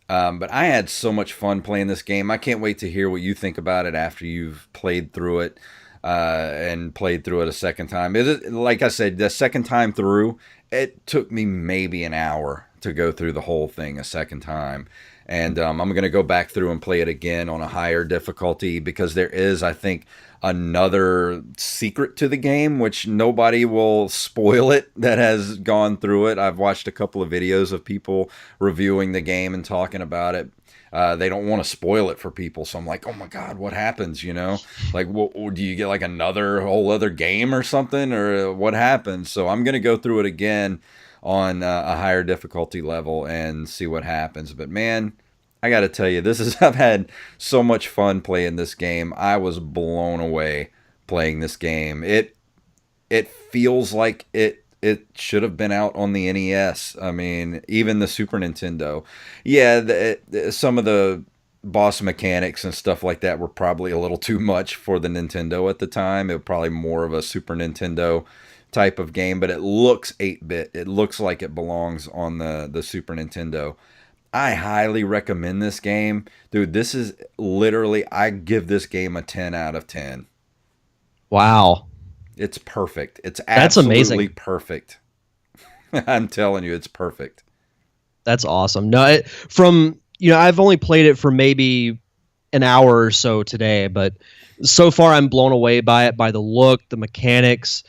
But I had so much fun playing this game. I can't wait to hear what you think about it after you've played through it and played through it a second time. Like I said, the second time through, it took me maybe an hour to go through the whole thing a second time. And I'm going to go back through and play it again on a higher difficulty, because there is, I think, another secret to the game, which nobody will spoil it that has gone through it. I've watched a couple of videos of people reviewing the game and talking about it. They don't want to spoil it for people, so I'm like, oh my god, what happens? Like, do you get like another whole other game or something, or what happens? So I'm gonna go through it again on a higher difficulty level and see what happens. But man, I got to tell you, I've had so much fun playing this game. I was blown away playing this game. It feels like it should have been out on the NES. I mean, even the Super Nintendo. Yeah, some of the boss mechanics and stuff like that were probably a little too much for the Nintendo at the time. It was probably more of a Super Nintendo type of game, but it looks 8-bit. It looks like it belongs on the Super Nintendo. I highly recommend this game. Dude, this is literally, I give this game a 10 out of 10. Wow. It's perfect. It's That's absolutely amazing. Perfect. I'm telling you, it's perfect. That's awesome. No, I've only played it for maybe an hour or so today, but so far I'm blown away by it, by the look, the mechanics,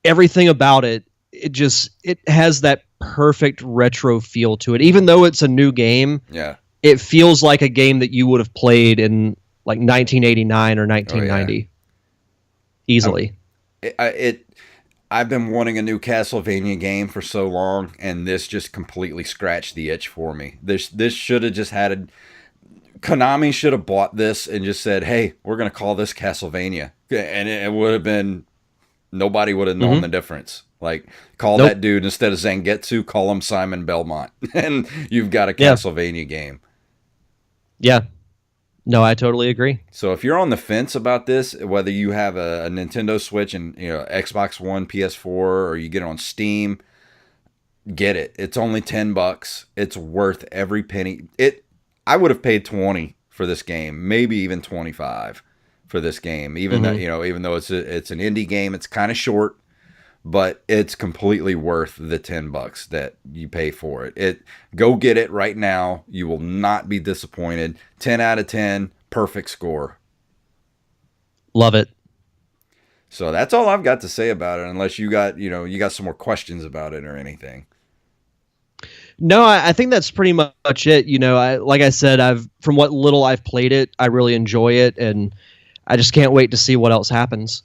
everything about it. It has that perfect retro feel to it. Even though it's a new game, yeah, it feels like a game that you would have played in like 1989 or 1990. Oh, yeah. Easily. I've been wanting a new Castlevania game for so long, and this just completely scratched the itch for me. This should have just had Konami should have bought this and just said, "Hey, we're going to call this Castlevania," and it would have been, nobody would have known the difference. Like, call that dude, instead of Zangetsu, call him Simon Belmont, and you've got a Castlevania game. Yeah. No, I totally agree. So if you're on the fence about this, whether you have a Nintendo Switch and Xbox One, PS4, or you get it on Steam, get it. It's only $10. It's worth every penny. I would have paid $20 for this game, maybe even $25 for this game. Even though it's an indie game, it's kind of short, but it's completely worth the $10 that you pay for it. Go get it right now. You will not be disappointed. 10 out of 10, perfect score. Love it. So that's all I've got to say about it, unless you got some more questions about it or anything. No, I think that's pretty much it. Like I said, from what little I've played it, I really enjoy it, and I just can't wait to see what else happens.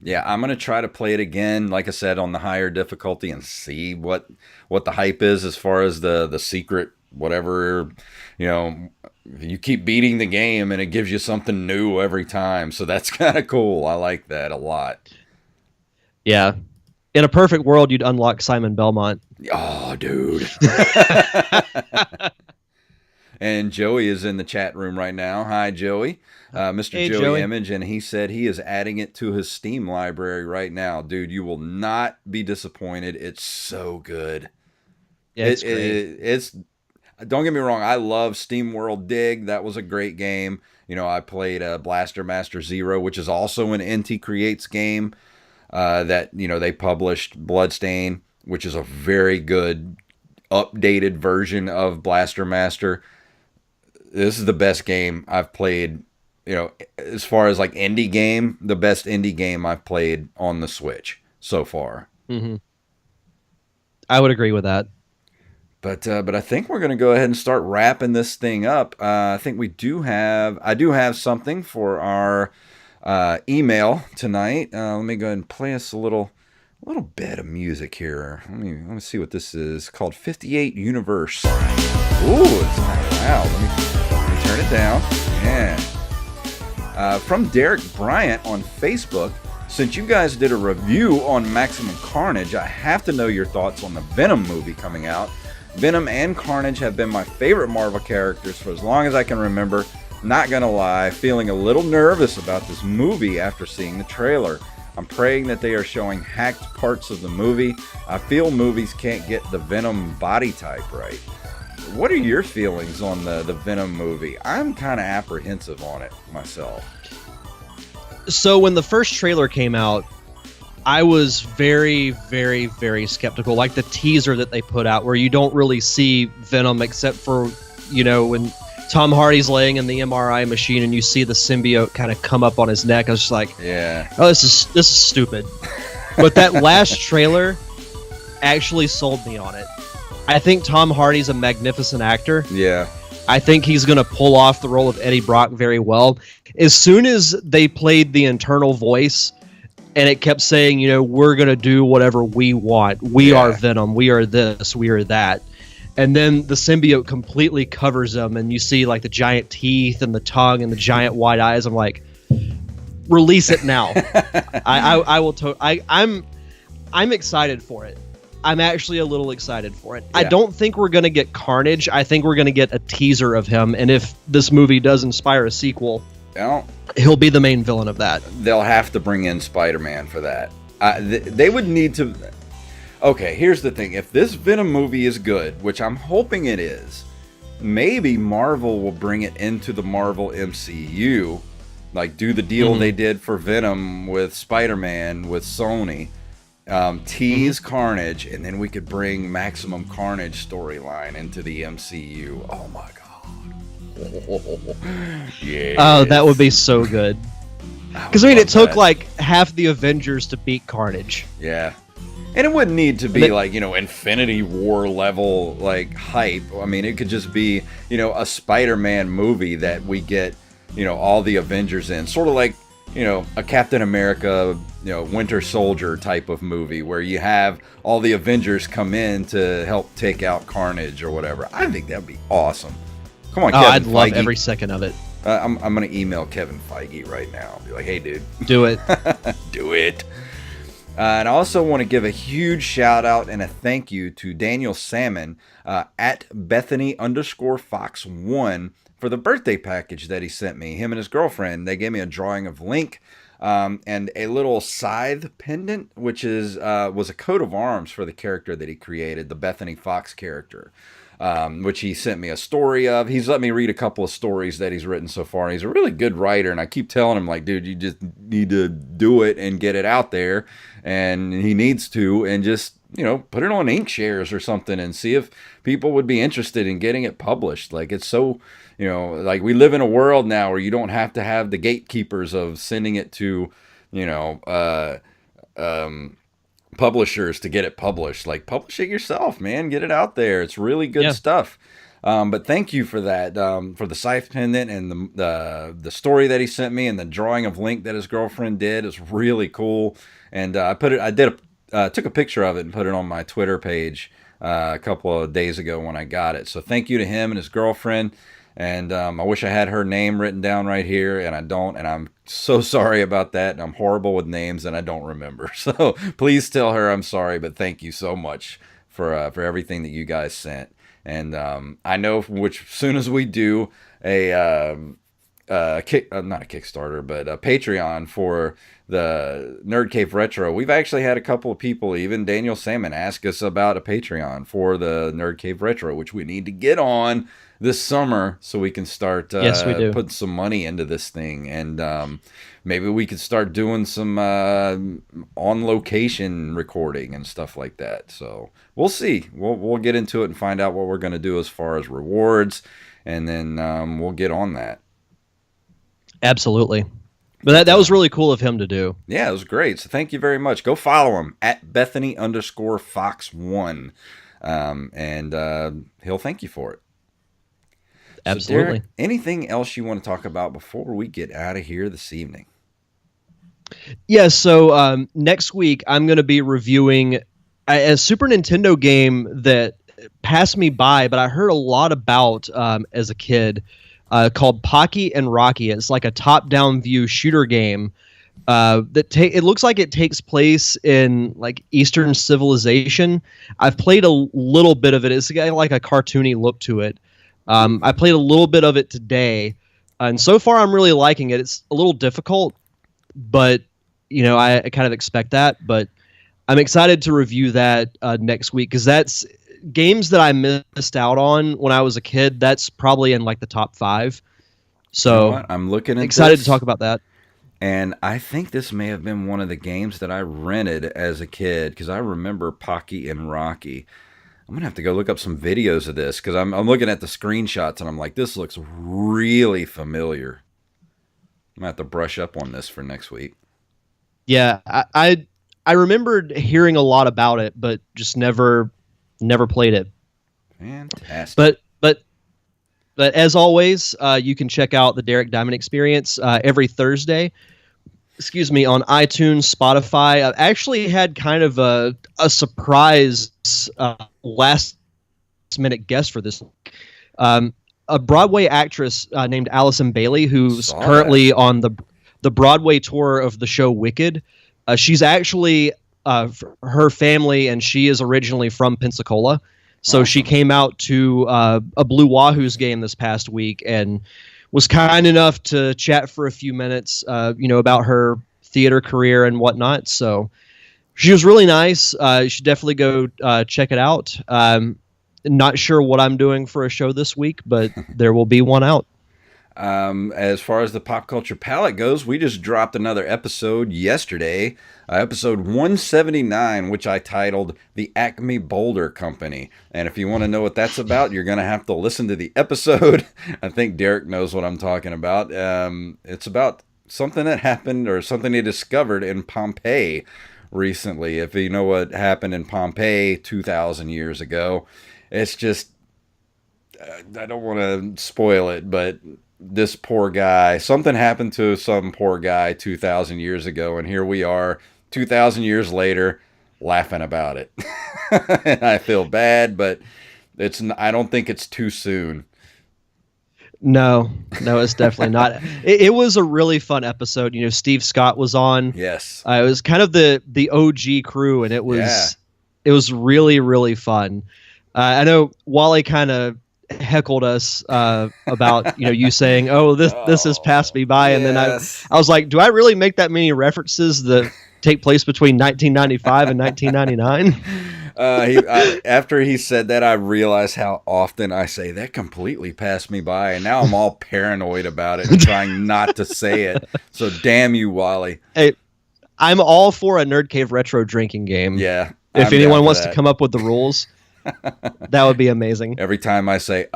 Yeah, I'm going to try to play it again, like I said, on the higher difficulty, and see what the hype is as far as the secret, whatever, you keep beating the game and it gives you something new every time. So that's kind of cool. I like that a lot. Yeah. In a perfect world, you'd unlock Simon Belmont. Oh, dude. And Joey is in the chat room right now. Hi, Joey. Mr. Hey, Joey Image, and he said he is adding it to his Steam library right now. Dude, you will not be disappointed. It's so good. Yeah, it's great. don't get me wrong, I love SteamWorld Dig. That was a great game. I played Blaster Master Zero, which is also an NT Creates game that, they published Bloodstained, which is a very good updated version of Blaster Master. This is the best game I've played, as far as like indie game, the best indie game I've played on the Switch so far. Mm-hmm. I would agree with that. But I think we're going to go ahead and start wrapping this thing up. I think I do have something for our email tonight. Let me go ahead and play us a little bit of music here. Let me see what this is called. 58 Universe. Ooh, it's kind of loud. Let me turn it down. Yeah. From Derek Bryant on Facebook. Since you guys did a review on Maximum Carnage, I have to know your thoughts on the Venom movie coming out. Venom and Carnage have been my favorite Marvel characters for as long as I can remember. Not gonna lie, feeling a little nervous about this movie after seeing the trailer. I'm praying that they are showing hacked parts of the movie. I feel movies can't get the Venom body type right. What are your feelings on the Venom movie? I'm kind of apprehensive on it myself. So when the first trailer came out, I was very, very, very skeptical. Like the teaser that they put out where you don't really see Venom except for, when Tom Hardy's laying in the MRI machine and you see the symbiote kind of come up on his neck. I was just like, yeah, oh, this is stupid. But that last trailer actually sold me on it. I think Tom Hardy's a magnificent actor. Yeah. I think he's going to pull off the role of Eddie Brock very well. As soon as they played the internal voice and it kept saying, we're going to do whatever we want. We are Venom. We are this. We are that. And then the symbiote completely covers him and you see like the giant teeth and the tongue and the giant wide eyes. I'm like, release it now. I will. I'm excited for it. I'm actually a little excited for it. Yeah. I don't think we're going to get Carnage. I think we're going to get a teaser of him. And if this movie does inspire a sequel, he'll be the main villain of that. They'll have to bring in Spider-Man for that. They would need to... Okay, here's the thing. If this Venom movie is good, which I'm hoping it is, maybe Marvel will bring it into the Marvel MCU. Like, do the deal they did for Venom with Spider-Man with Sony. Tease Carnage, and then we could bring Maximum Carnage storyline into the MCU. Oh my god. Yeah. Oh, that would be so good. Because it took like half the Avengers to beat Carnage. Yeah. And it wouldn't need to be like, Infinity War level like hype. I mean, it could just be, a Spider-Man movie that we get, all the Avengers in. Sort of like, a Captain America, Winter Soldier type of movie where you have all the Avengers come in to help take out Carnage or whatever. I think that'd be awesome. Come on, Kevin I'd Feige. love every second of it. I'm going to email Kevin Feige right now. Be like, hey, dude. Do it. Do it. And I also want to give a huge shout out and a thank you to Daniel Salmon at Bethany_Fox1 for the birthday package that he sent me. Him and his girlfriend, they gave me a drawing of Link and a little scythe pendant, which was a coat of arms for the character that he created, the Bethany Fox character, which he sent me a story of. He's let me read a couple of stories that he's written so far. He's a really good writer, and I keep telling him, like, dude, you just need to do it and get it out there. And he needs to, and just, put it on Inkshares or something and see if people would be interested in getting it published. Like, it's so, like we live in a world now where you don't have to have the gatekeepers of sending it to, publishers to get it published. Like, publish it yourself, man. Get it out there. It's really good stuff. But thank you for that, for the scythe pendant and the story that he sent me and the drawing of Link that his girlfriend did is really cool. And I took a picture of it and put it on my Twitter page a couple of days ago when I got it. So thank you to him and his girlfriend. And I wish I had her name written down right here, and I don't. And I'm so sorry about that. And I'm horrible with names, and I don't remember. So please tell her I'm sorry, but thank you so much for everything that you guys sent. And I know as soon as we do a not a Kickstarter, but a Patreon for the Nerd Cave Retro. We've actually had a couple of people, even Daniel Salmon, ask us about a Patreon for the Nerd Cave Retro, which we need to get on this summer so we can start Yes, we do. putting some money into this thing. And maybe we could start doing some on-location recording and stuff like that. So we'll see. We'll get into it and find out what we're going to do as far as rewards, and then we'll get on that. Absolutely. But that was really cool of him to do. Yeah, it was great. So thank you very much. Go follow him at Bethany_Fox1. And he'll thank you for it. Absolutely. So Derek, anything else you want to talk about before we get out of here this evening? Yeah, so next week I'm going to be reviewing a Super Nintendo game that passed me by, but I heard a lot about as a kid, called Pocky and Rocky. It's like a top-down view shooter game it looks like it takes place in like Eastern civilization. I've played a little bit of it. It's got like a cartoony look to it. I played a little bit of it today, and so far I'm really liking it. It's a little difficult, but I kind of expect that. But I'm excited to review that next week, because that's games that I missed out on when I was a kid. That's probably in like the top 5. So I'm looking at excited this, to talk about that. and I think this may have been one of the games that I rented as a kid, because I remember Pocky and Rocky. I'm gonna have to go look up some videos of this, because I'm looking at the screenshots and I'm like, this looks really familiar. I'm gonna have to brush up on this for next week. Yeah, I remembered hearing a lot about it, but just never played it. Fantastic. But as always, you can check out the Derek Diamond Experience every Thursday. Excuse me, on iTunes, Spotify. I've actually had kind of a surprise last minute guest for this. A Broadway actress named Allison Bailey, who's currently on the Broadway tour of the show Wicked. She's actually her family, and she is originally from Pensacola. So she came out to a Blue Wahoos game this past week and was kind enough to chat for a few minutes, about her theater career and whatnot. So she was really nice. You should definitely go check it out. Not sure what I'm doing for a show this week, but there will be one out. As far as the Pop Culture Palette goes, we just dropped another episode yesterday, episode 179, which I titled The Acme Boulder Company. And if you want to know what that's about, you're going to have to listen to the episode. I think Derek knows what I'm talking about. It's about something that happened, or something they discovered in Pompeii recently. If you know what happened in Pompeii 2,000 years ago, it's just, I don't want to spoil it, but this poor guy, something happened to some poor guy 2,000 years ago, and here we are 2,000 years later laughing about it. And I feel bad, but I don't think it's too soon. No, it's definitely not. It was a really fun episode. Steve Scott was on. Yes. It was kind of the OG crew, and it was really, really fun. I know Wally kind of heckled us about you saying, "Oh, this has passed me by," and then I was like, "Do I really make that many references that take place between 1995 and 1999?" After he said that, I realized how often I say that completely passed me by, and now I'm all paranoid about it and trying not to say it. So damn you, Wally. Hey, I'm all for a Nerd Cave Retro drinking game. Yeah. If anyone wants to come up with the rules, that would be amazing. Every time I say,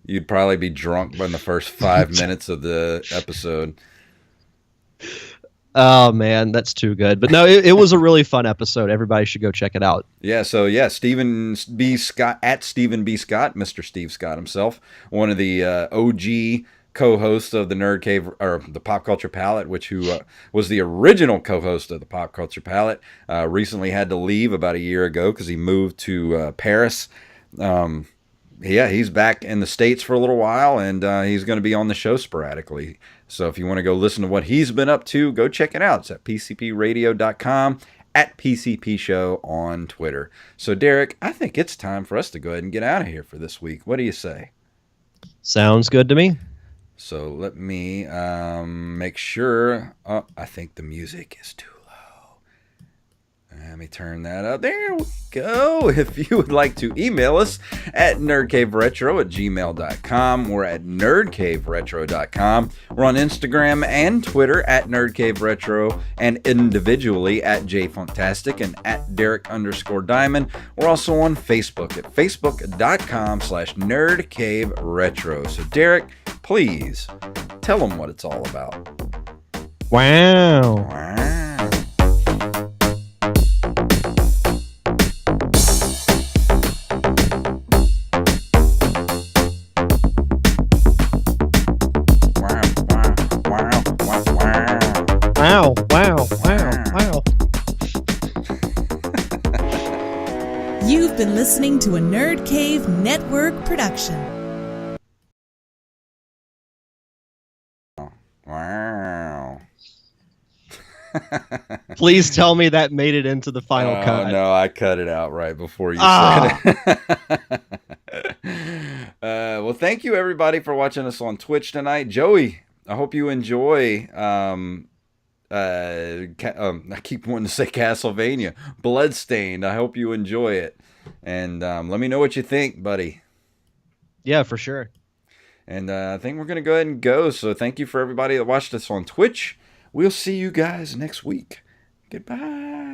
you'd probably be drunk in the first 5 minutes of the episode. Oh, man, that's too good. But no, it was a really fun episode. Everybody should go check it out. Yeah, so Stephen B. Scott, at Stephen B. Scott, Mr. Steve Scott himself, one of the OG co-host of the Nerd Cave, or the Pop Culture Palette, who was the original co-host of the Pop Culture Palette, recently had to leave about a year ago because he moved to Paris. He's back in the States for a little while, and he's going to be on the show sporadically. So if you want to go listen to what he's been up to, go check it out. It's at pcpradio.com, at PCP Show on Twitter. So Derek, I think it's time for us to go ahead and get out of here for this week. What do you say? Sounds good to me. So let me make sure. Oh, I think the music is too low. Let me turn that up. There we go. If you would like to email us at nerdcaveretro@gmail.com. We're at nerdcaveretro.com. We're on Instagram and Twitter at nerdcaveretro and individually at jfantastic and at Derek_Diamond. We're also on Facebook at facebook.com/nerdcaveretro. So Derek, please tell them what it's all about. Wow. Wow. Wow. You've been listening to a Nerd Cave Network production. Wow. Please tell me that made it into the final cut. No, I cut it out right before you said it. Well, thank you everybody for watching us on Twitch tonight. Joey, I hope you enjoy I keep wanting to say Castlevania. Bloodstained. I hope you enjoy it. And let me know what you think, buddy. Yeah, for sure. And I think we're going to go ahead and go. So thank you for everybody that watched us on Twitch. We'll see you guys next week. Goodbye.